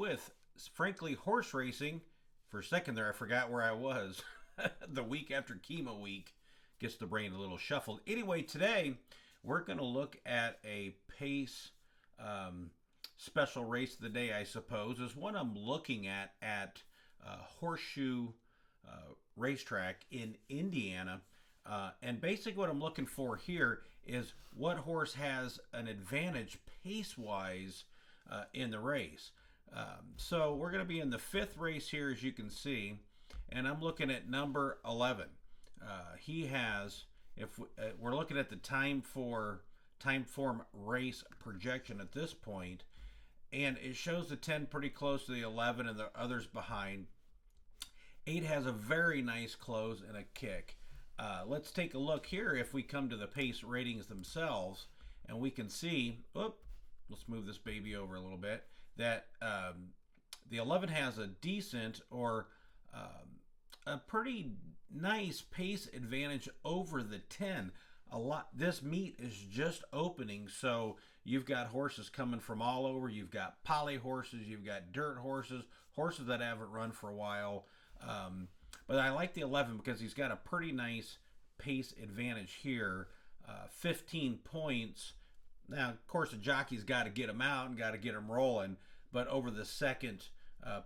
with Frankly Horse Racing. For a second there, I forgot where I was. The week after chemo week gets the brain a little shuffled. Anyway, today we're going to look at a pace special race of the day, I suppose, is one I'm looking at Horseshoe Racetrack in Indiana. And basically, what I'm looking for here is what horse has an advantage pace wise in the race. So we're going to be in the fifth race here, as you can see, and I'm looking at number 11. He has, if we're looking at the time form race projection at this point, and it shows the 10 pretty close to the 11 and the others behind. 8 has a very nice close and a kick. Let's take a look here if we come to the pace ratings themselves, and we can see, let's move this baby over a little bit, that the 11 has a decent or a pretty nice pace advantage over the 10. This meet is just opening, so you've got horses coming from all over. You've got poly horses, you've got dirt horses, horses that haven't run for a while. But I like the 11 because he's got a pretty nice pace advantage here. 15 points. Now, of course, the jockey's got to get him out and got to get him rolling, but over the second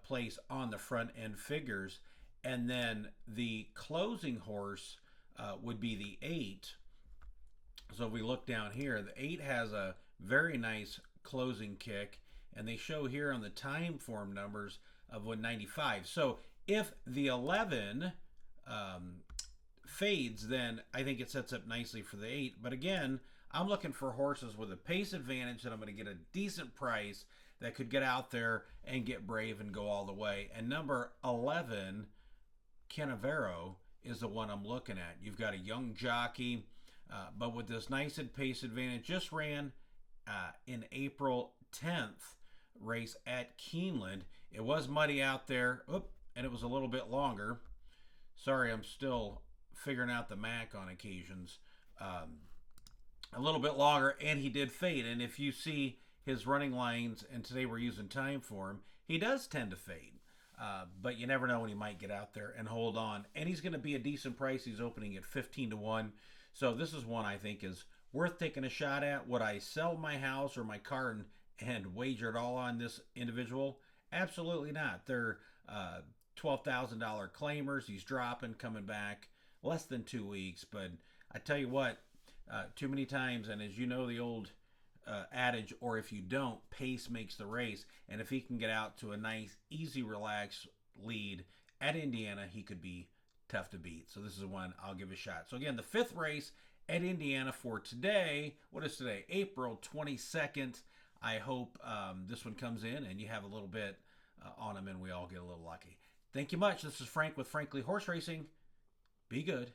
place on the front end figures. And then the closing horse would be the 8. So if we look down here, the 8 has a very nice closing kick, and they show here on the time form numbers of 195. So if the 11 fades, then I think it sets up nicely for the 8. But again, I'm looking for horses with a pace advantage that I'm going to get a decent price that could get out there and get brave and go all the way. And number 11, Canavero, is the one I'm looking at. You've got a young jockey, but with this nice pace advantage, just ran in April 10th race at Keeneland. It was muddy out there, and it was a little bit longer. Sorry, I'm still figuring out the Mac on occasions. A little bit longer, and he did fade. And if you see his running lines, and today we're using time for him, he does tend to fade. But you never know when he might get out there and hold on. And he's going to be a decent price. He's opening at 15-1. So this is one I think is worth taking a shot at. Would I sell my house or my car and wager it all on this individual? Absolutely not. They're $12,000 claimers. He's dropping, coming back less than 2 weeks. But I tell you what, too many times, and as you know the old adage, or if you don't, pace makes the race. And if he can get out to a nice, easy, relaxed lead at Indiana, he could be tough to beat. So this is one I'll give a shot. So again, the fifth race at Indiana for today. What is today? April 22nd. I hope this one comes in and you have a little bit on him and we all get a little lucky. Thank you much. This is Frank with Frankly Horse Racing. Be good.